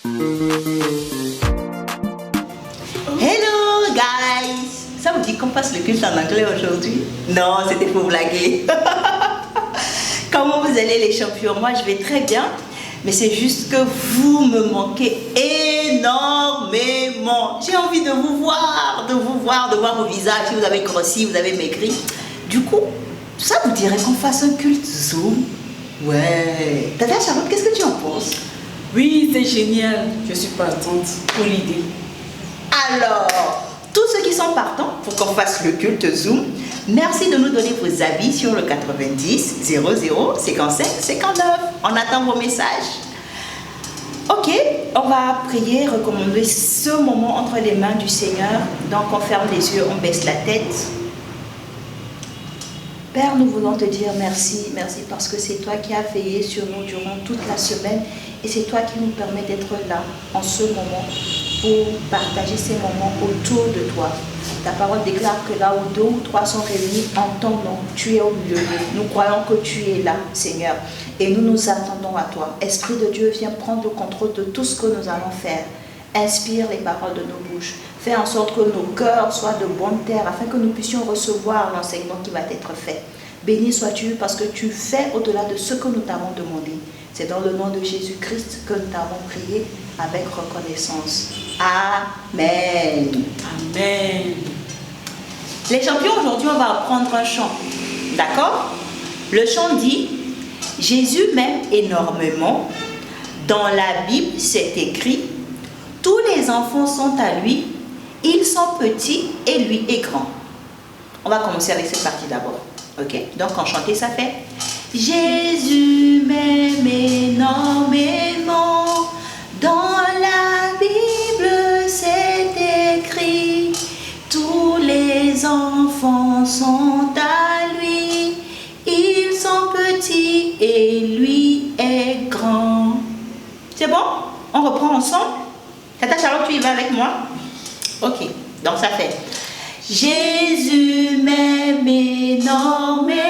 Hello guys! Ça vous dit qu'on passe le culte en anglais aujourd'hui? Non, c'était pour blaguer. Comment vous allez les champions? Moi je vais très bien, mais c'est juste que vous me manquez énormément. J'ai envie de vous voir, de voir vos visages, si vous avez grossi, vous avez maigri. Du coup, ça vous dirait qu'on fasse un culte Zoom? Ouais. Tata Charlotte, qu'est-ce que tu en penses? Oui, c'est génial. Je suis partante pour l'idée. Alors, tous ceux qui sont partants pour qu'on fasse le culte Zoom, merci de nous donner vos avis sur le 90 00 55 59. On attend vos messages. Ok, on va prier, recommander ce moment entre les mains du Seigneur. Donc on ferme les yeux, on baisse la tête. Père, nous voulons te dire merci, merci parce que c'est toi qui as veillé sur nous durant toute la semaine et c'est toi qui nous permet d'être là en ce moment pour partager ces moments autour de toi. Ta parole déclare que là où 2 ou 3 sont réunis en ton nom, tu es au milieu d'eux. Nous croyons que tu es là, Seigneur, et nous nous attendons à toi. Esprit de Dieu, viens prendre le contrôle de tout ce que nous allons faire. Inspire les paroles de nos bouches. Fais en sorte que nos cœurs soient de bonne terre afin que nous puissions recevoir l'enseignement qui va être fait. Béni sois-tu parce que tu fais au-delà de ce que nous t'avons demandé. C'est dans le nom de Jésus-Christ que nous t'avons prié avec reconnaissance. Amen. Amen. Les champions, aujourd'hui, on va apprendre un chant. D'accord? Le chant dit « Jésus m'aime énormément. Dans la Bible, c'est écrit. Tous les enfants sont à lui. Ils sont petits et lui est grand. » On va commencer avec cette partie d'abord. Ok? Donc, en chanter, ça fait « Jésus m'aime énormément. Dans la Bible, c'est écrit. Tous les enfants sont à lui. Ils sont petits et lui est grand. » C'est bon? On reprend ensemble? Tata Charlotte, tu y vas avec moi? Ok, donc ça fait Jésus m'aime énormément.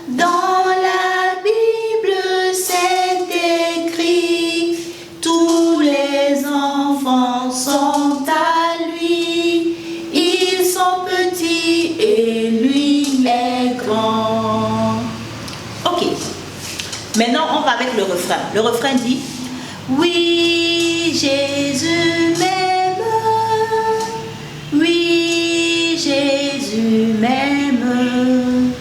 Dans la Bible, c'est écrit. Tous les enfants sont à lui. Ils sont petits et lui est grand. Ok. Maintenant, on va avec le refrain. Le refrain dit oui, Jésus m'aime. Oui, Jésus m'aime.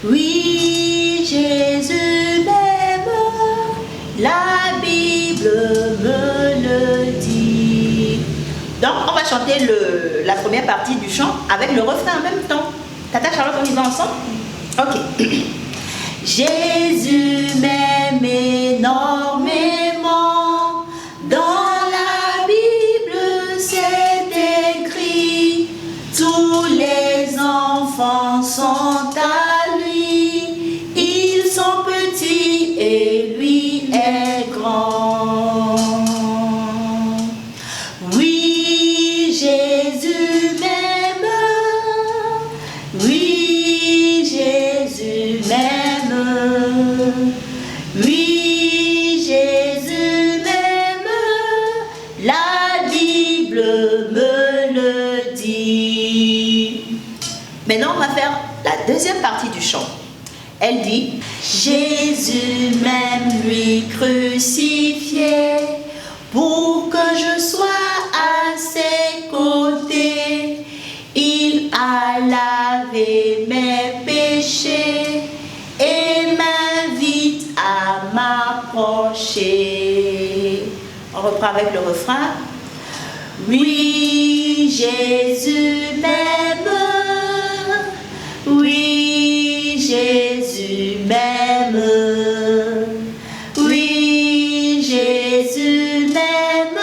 Oui, Jésus m'aime. La Bible me le dit. Donc, on va chanter la première partie du chant avec le refrain en même temps. Tata Charlotte, on y va ensemble? Ok. Jésus m'aime énormément. Dans la Bible, c'est écrit. Tous les enfants sont à lui. Ils sont petits et lui est grand. Oui, Jésus m'aime. Oui, Jésus m'aime. Oui, Jésus m'aime. La Bible me le dit. Maintenant, on va faire la deuxième partie du chant. Elle dit Jésus m'aime, lui crucifié, pour que je sois à ses côtés. Il a lavé mes péchés et m'invite à m'approcher. On reprend avec le refrain. Oui, Jésus m'aime. Oui, Jésus m'aime. Oui, Jésus m'aime.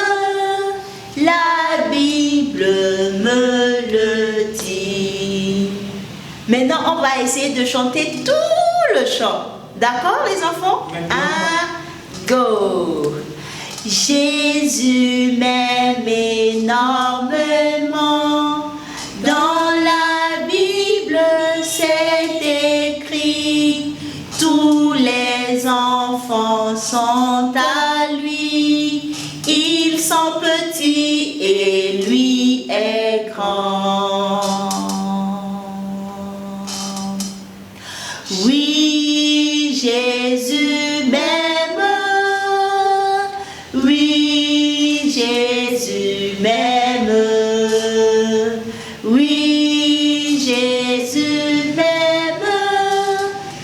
La Bible me le dit. Maintenant, on va essayer de chanter tout le chant. D'accord, les enfants? Go! Jésus m'aime énormément. Dans la Bible, c'est écrit. Tous les enfants sont à lui. Oui, Jésus m'aime. Oui, Jésus m'aime. Oui, Jésus m'aime.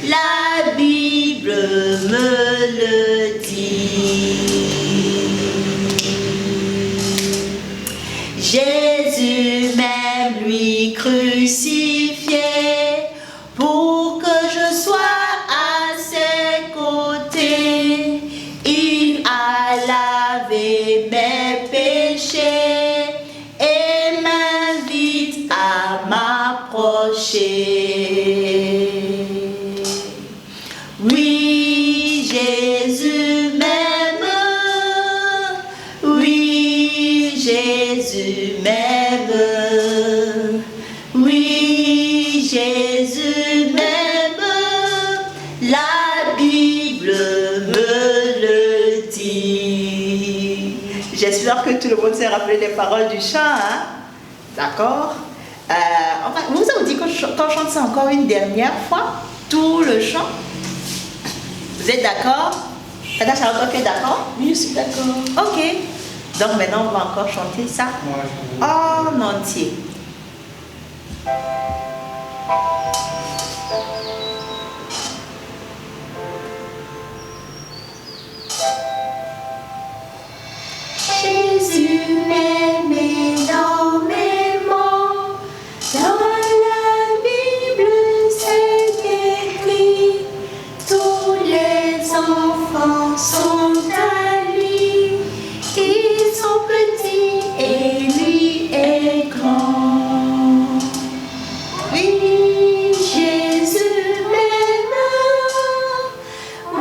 La Bible me le dit. Jésus m'aime, lui crucifié, pour que je sois à ses côtés. Il a lavé mes péchés et m'invite à m'approcher. Oui, Jésus m'aime. Oui, Jésus m'aime. Oui, Jésus m'aime. La Bible me le dit. J'espère que tout le monde s'est rappelé les paroles du chant, hein? D'accord? Vous avez dit qu'on chante ça encore une dernière fois, tout le chant. Vous êtes d'accord? Tata Charlotte, tu es d'accord? Oui, je suis d'accord. Ok. Donc maintenant, on va encore chanter ça en entier. Jésus m'aime énormément. Dans la Bible, c'est écrit. Tous les enfants sont à lui. Ils sont petits et lui est grand. Oui, Jésus m'aime.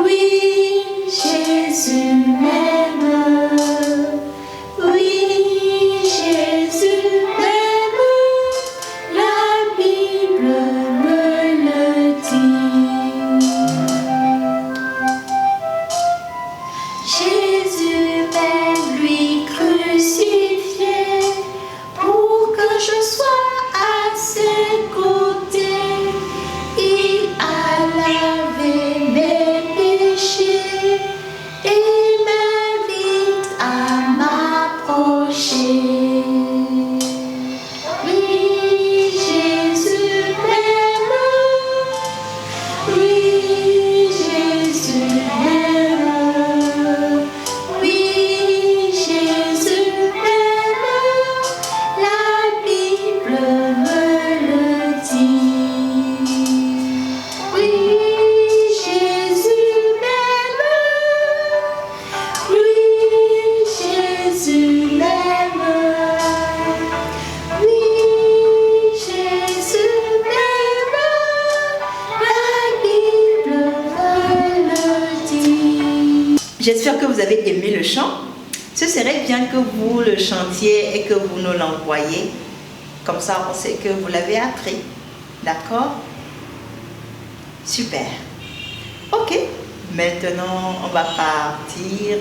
Oui, Jésus m'aime. Oui, Jésus m'aime. La Bible me le dit. Jésus m'aime, lui crucifié, pour que je sois à ses côtés. Il a lavé mes péchés et m'invite à m'approcher. Oui, Jésus m'aime. Oui, Jésus m'aime. Oui, Jésus m'aime. La Bible me le dit. Oui, Jésus m'aime. Oui, Jésus m'aime. Oui, Jésus m'aime. La Bible me le dit. J'espère que vous avez aimé le chant. Ce serait bien que vous le chantiez et que vous nous l'envoyiez. Comme ça, on sait que vous l'avez appris. D'accord? Super. Ok. Maintenant, on va partir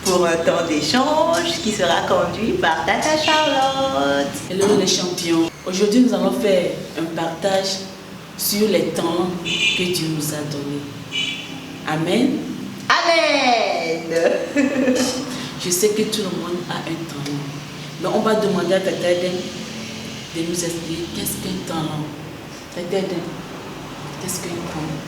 pour un temps d'échange qui sera conduit par Tata Charlotte. Hello les champions. Aujourd'hui, nous allons faire un partage sur les talents que Dieu nous a donnés. Amen. Amen. Je sais que tout le monde a un talent. Mais on va demander à Tata Eden de nous expliquer qu'est-ce qu'un talent. Tata Eden, qu'est-ce qu'un talent?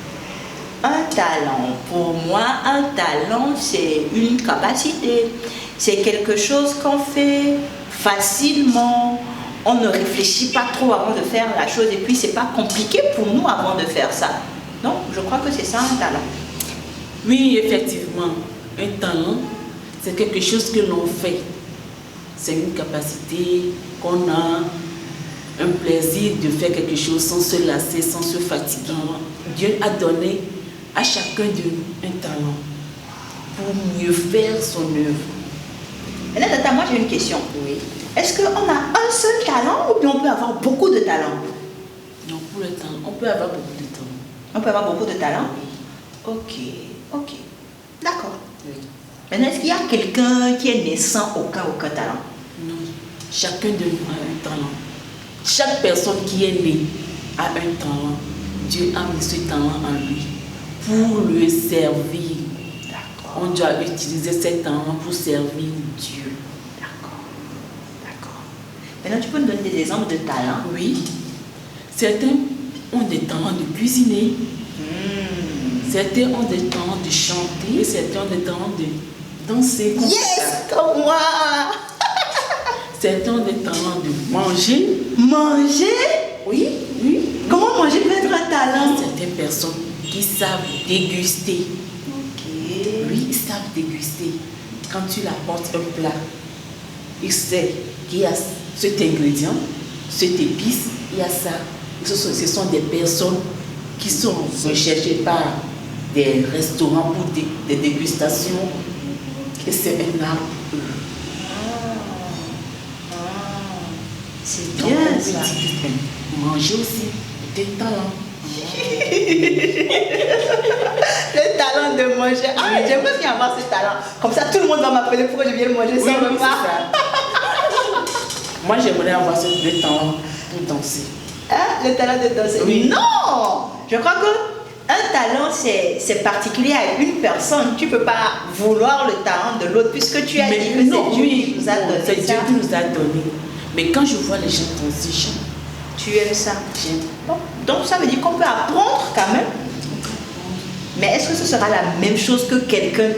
Un talent, pour moi, un talent, c'est une capacité. C'est quelque chose qu'on fait facilement. On ne réfléchit pas trop avant de faire la chose et puis c'est pas compliqué pour nous avant de faire ça. Donc, je crois que c'est ça un talent. Oui, effectivement, un talent, c'est quelque chose que l'on fait. C'est une capacité qu'on a, un plaisir de faire quelque chose sans se lasser, sans se fatiguer. Dieu a donné à chacun de nous un talent pour mieux faire son œuvre. Maintenant, Tata, moi j'ai une question. Oui. Est-ce qu'on a un seul talent ou bien on peut avoir beaucoup de talents? Donc pour le talent, on peut avoir beaucoup de talent. On peut avoir beaucoup de talents? Ok, ok. D'accord. Oui. Maintenant, est-ce qu'il y a quelqu'un qui est né sans aucun talent? Non. Chacun de nous a un talent. Chaque personne qui est née a un talent. Dieu a mis ce talent en lui pour le servir. On doit utiliser ce talent pour servir Dieu. D'accord. Maintenant, tu peux nous donner des exemples de talents? Oui. Certains ont des talents de cuisiner. Certains ont des talents de chanter. Certains ont des talents de danser. Yes, comme moi. Certains ont des talents de manger. Manger? Oui. Comment manger peut être un talent? Certaines personnes qui savent déguster. Oui, ils savent déguster. Quand tu apportes un plat, ils savent qu'il y a cet ingrédient, cette épice, il y a ça. Ce sont des personnes qui sont recherchées par des restaurants pour des dégustations. Et c'est un art pour eux. C'est bien ça. Manger aussi, des talents. Le talent de manger. J'aimerais bien avoir ce talent. Comme ça, tout le monde va m'appeler pour que je vienne manger sans me voir. Moi, j'aimerais avoir le talent pour danser. Le talent de danser? Oui. Non! Je crois que un talent, c'est particulier à une personne. Tu ne peux pas vouloir le talent de l'autre puisque tu as dit que c'est Dieu qui nous a donné ça. C'est Dieu qui nous a donné. Mais quand je vois les gens danser, tu aimes ça? J'aime. Bon, donc ça veut dire qu'on peut apprendre quand même. Mais est-ce que ce sera la même chose que quelqu'un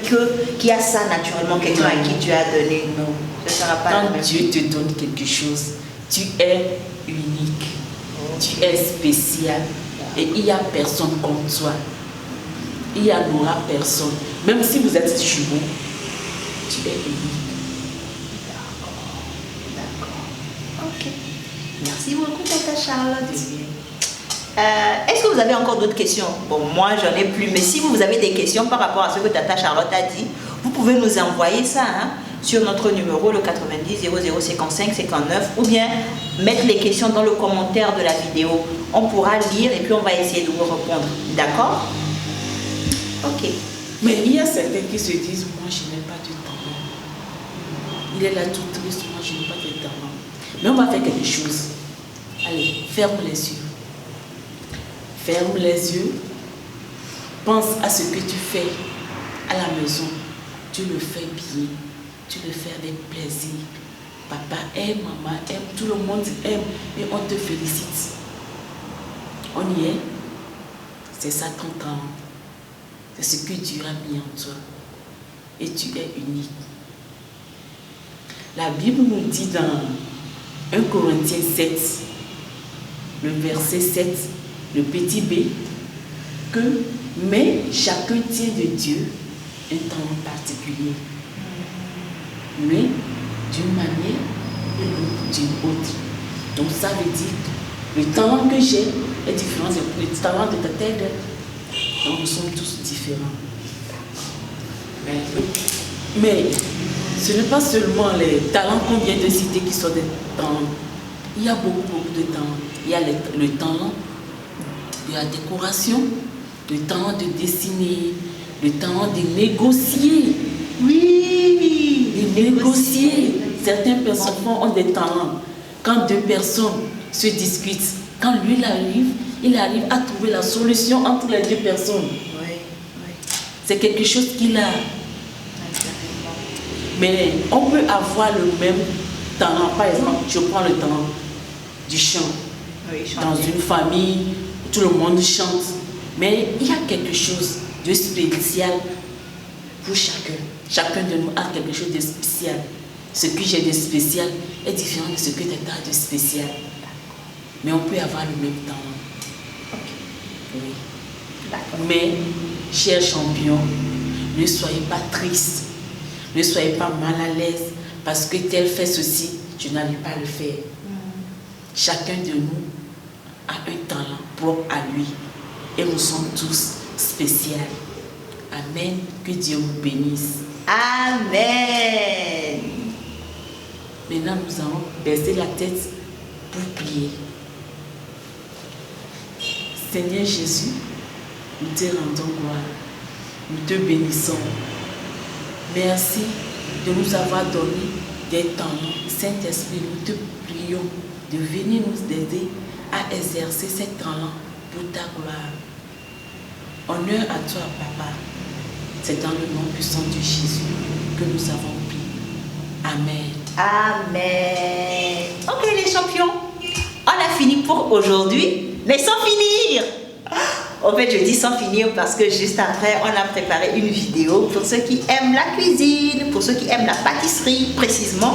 qui a ça naturellement, quelqu'un à qui tu as donné? Non. Ce ne sera pas Quand la même Dieu te donne quelque chose, tu es unique, tu es spécial. Et il n'y a personne comme toi. Il n'y aura personne. Même si vous êtes jumeaux, tu es unique. D'accord. Ok. Merci beaucoup, Tata Charlotte. Est-ce que vous avez encore d'autres questions? Bon, moi, j'en ai plus. Mais si vous avez des questions par rapport à ce que Tata Charlotte a dit, vous pouvez nous envoyer ça sur notre numéro, le 90 00 55 59, ou bien mettre les questions dans le commentaire de la vidéo. On pourra lire et puis on va essayer de vous répondre. D'accord? Ok. Mais il y a certains qui se disent, moi, je n'ai pas de talent. Il est là tout triste, moi, je n'ai pas de talent. Mais on va faire quelque chose. Allez, ferme les yeux. Ferme les yeux. Pense à ce que tu fais à la maison. Tu le fais bien. Tu le fais avec plaisir. Papa aime, maman aime, tout le monde aime et on te félicite. On y est. C'est ça ton talent. C'est ce que Dieu a mis en toi. Et tu es unique. La Bible nous dit dans 1 Corinthiens 7, le verset 7, le petit b, mais chacun tient de Dieu un talent particulier. Mais d'une manière et l'autre d'une autre. Donc ça veut dire que le talent que j'ai est différent du talent de ta tête. Donc nous sommes tous différents. Mais ce n'est pas seulement les talents qu'on vient de citer qui sont des talents. Il y a beaucoup de talents. Il y a le talent de la décoration, le talent de dessiner, le talent de négocier. Oui, de négocier. Certaines personnes ont des talents. Quand deux personnes se discutent, quand lui il arrive à trouver la solution entre les deux personnes. C'est quelque chose qu'il a. Mais on peut avoir le même talent. Par exemple, je prends le talent du chant. Dans une famille, tout le monde chante. Mais il y a quelque chose de spécial pour chacun. Chacun de nous a quelque chose de spécial. Ce que j'ai de spécial est différent de ce que tu as de spécial. Mais on peut avoir le même talent. Oui. Mais, chers champions, ne soyez pas tristes. Ne soyez pas mal à l'aise parce que tel fait ceci, je n'arrive pas à le faire. Chacun de nous a un talent propre à lui et nous sommes tous spéciaux. Amen. Que Dieu vous bénisse. Amen. Maintenant, nous allons baisser la tête pour prier. Seigneur Jésus, nous te rendons gloire. Nous te bénissons. Merci de nous avoir donné des talents. Saint-Esprit, nous te prions de venir nous aider à exercer ces talents pour ta gloire. Honneur à toi, Papa. C'est dans le nom puissant de Jésus que nous avons prié. Amen. Amen. Ok les champions, on a fini pour aujourd'hui, mais sans finir. En fait, je dis sans finir parce que juste après, on a préparé une vidéo pour ceux qui aiment la cuisine, pour ceux qui aiment la pâtisserie précisément.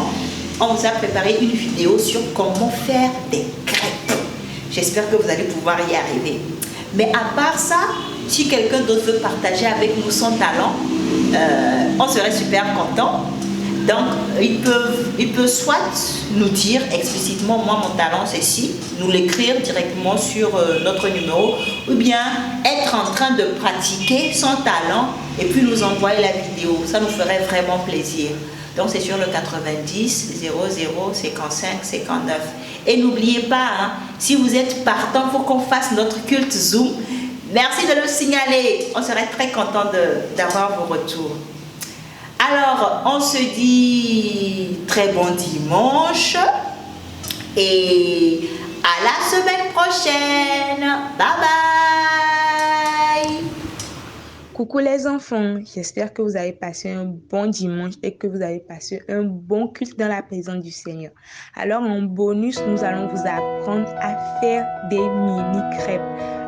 On vous a préparé une vidéo sur comment faire des crêpes. J'espère que vous allez pouvoir y arriver. Mais à part ça, si quelqu'un d'autre veut partager avec nous son talent, on serait super content. Donc, il peut soit nous dire explicitement, moi mon talent c'est ci, nous l'écrire directement sur notre numéro, ou bien être en train de pratiquer son talent et puis nous envoyer la vidéo. Ça nous ferait vraiment plaisir. Donc, c'est sur le 90 00 55 59. Et n'oubliez pas, hein, si vous êtes partant pour qu'on fasse notre culte Zoom, merci de le signaler. On serait très content d'avoir vos retours. Alors, on se dit très bon dimanche et à la semaine prochaine. Bye bye. Coucou les enfants, j'espère que vous avez passé un bon dimanche et que vous avez passé un bon culte dans la présence du Seigneur. Alors en bonus, nous allons vous apprendre à faire des mini crêpes.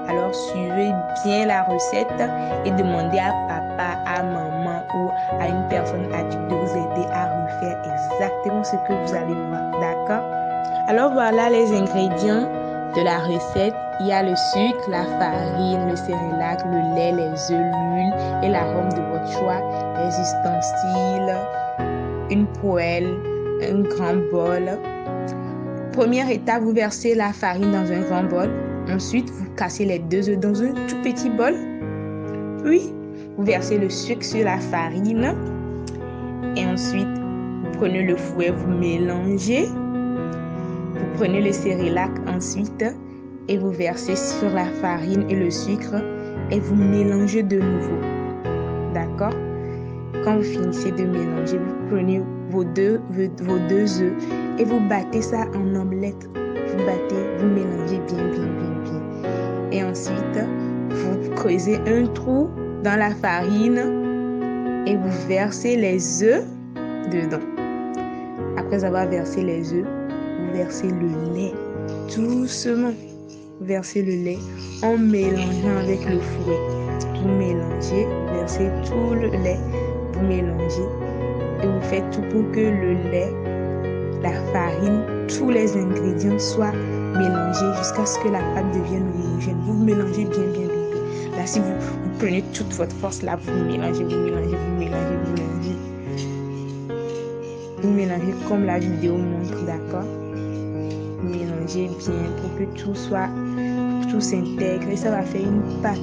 Alors suivez bien la recette et demandez à papa, à maman ou à une personne adulte de vous aider à refaire exactement ce que vous allez voir, d'accord? Alors voilà les ingrédients de la recette. Il y a le sucre, la farine, le céréalac, le lait, les œufs, l'huile et l'arôme de votre choix, les ustensiles, une poêle, un grand bol. Première étape, vous versez la farine dans un grand bol. Ensuite, vous cassez les 2 œufs dans un tout petit bol. Puis, vous versez le sucre sur la farine. Et ensuite, vous prenez le fouet, vous mélangez. Vous prenez le céréalac ensuite et vous versez sur la farine et le sucre et vous mélangez de nouveau. D'accord? Quand vous finissez de mélanger, vous prenez vos deux œufs et vous battez ça en omelette. Vous battez, vous mélangez bien. Et ensuite, vous creusez un trou dans la farine et vous versez les œufs dedans. Après avoir versé les œufs, vous versez le lait doucement. Vous versez le lait en mélangeant avec le fouet. Vous mélangez, vous versez tout le lait, vous mélangez et vous faites tout pour que le lait, la farine, tous les ingrédients soient mélangés jusqu'à ce que la pâte devienne homogène. Vous mélangez bien. Là, si vous prenez toute votre force, là, vous mélangez. Vous mélangez comme la vidéo montre, d'accord? Vous mélangez bien pour que tout s'intègre et ça va faire une pâte.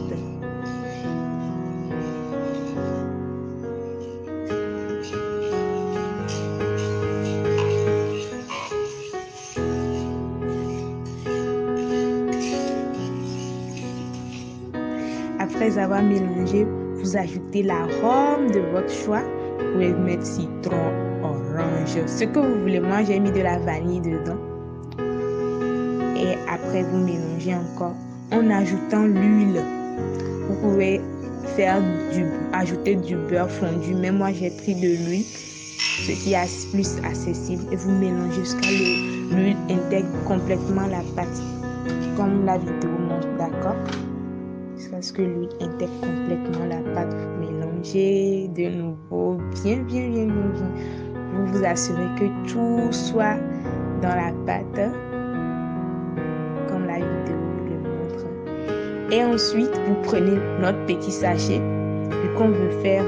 Après avoir mélangé, vous ajoutez l'arôme de votre choix. Vous pouvez mettre citron, orange, ce que vous voulez. Moi, j'ai mis de la vanille dedans. Et après, vous mélangez encore en ajoutant l'huile. Vous pouvez ajouter du beurre fondu, mais moi, j'ai pris de l'huile, ce qui est plus accessible. Et vous mélangez jusqu'à ce que l'huile intègre complètement la pâte, comme la vidéo montre, d'accord? Jusqu'à ce que l'huile intègre complètement la pâte. Vous mélangez de nouveau bien. Vous vous assurez que tout soit dans la pâte, comme la vidéo le montre. Et ensuite, vous prenez notre petit sachet. Vu qu'on veut faire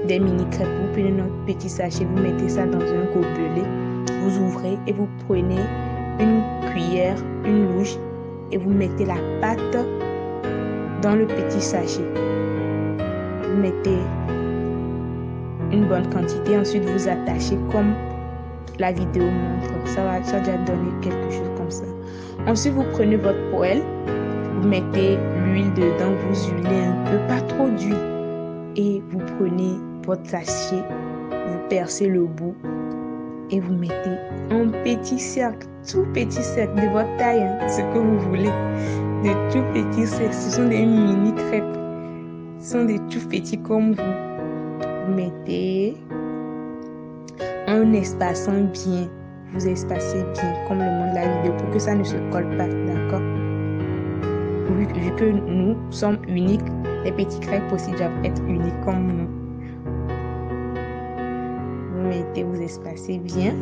des mini crêpes, vous prenez notre petit sachet, vous mettez ça dans un gobelet, vous ouvrez et vous prenez une cuillère, une louche et vous mettez la pâte dans le petit sachet. Vous mettez une bonne quantité, ensuite vous attachez comme la vidéo montre. Ça va déjà donner quelque chose comme ça. Ensuite, vous prenez votre poêle, vous mettez l'huile dedans, vous huilez un peu, pas trop d'huile. Et vous prenez votre sachet, vous percez le bout et vous mettez un petit cercle, tout petit cercle de votre taille, ce que vous voulez, de tout petits cercles. Ce sont des mini crêpes, ce sont des tout petits comme vous. Vous mettez un espaçant bien, vous espacez bien comme le montre la vidéo pour que ça ne se colle pas, d'accord? Vu que nous sommes uniques, les petits crêpes aussi doivent être uniques comme nous. Vous mettez, vous espacez bien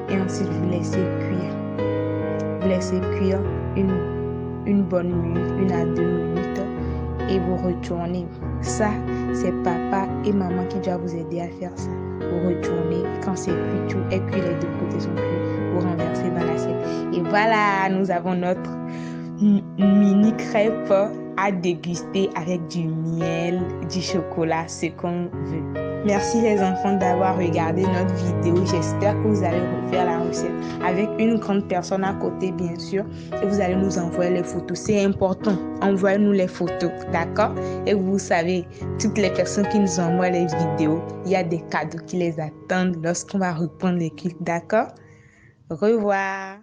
et ensuite vous laissez cuire. Vous laissez cuire une bonne minute, 1 à 2 minutes et vous retournez. Ça, c'est papa et maman qui doivent vous aider à faire ça. Vous retournez, quand c'est cuit, tout est cuit, les deux côtés sont cuits, vous renversez dans l'assiette. Et voilà, nous avons notre mini crêpe à déguster avec du miel, du chocolat, ce qu'on veut. Merci les enfants d'avoir regardé notre vidéo. J'espère que vous allez refaire la recette avec une grande personne à côté, bien sûr. Et vous allez nous envoyer les photos. C'est important. Envoyez-nous les photos, d'accord? Et vous savez, toutes les personnes qui nous envoient les vidéos, il y a des cadeaux qui les attendent lorsqu'on va reprendre les clips, d'accord? Au revoir.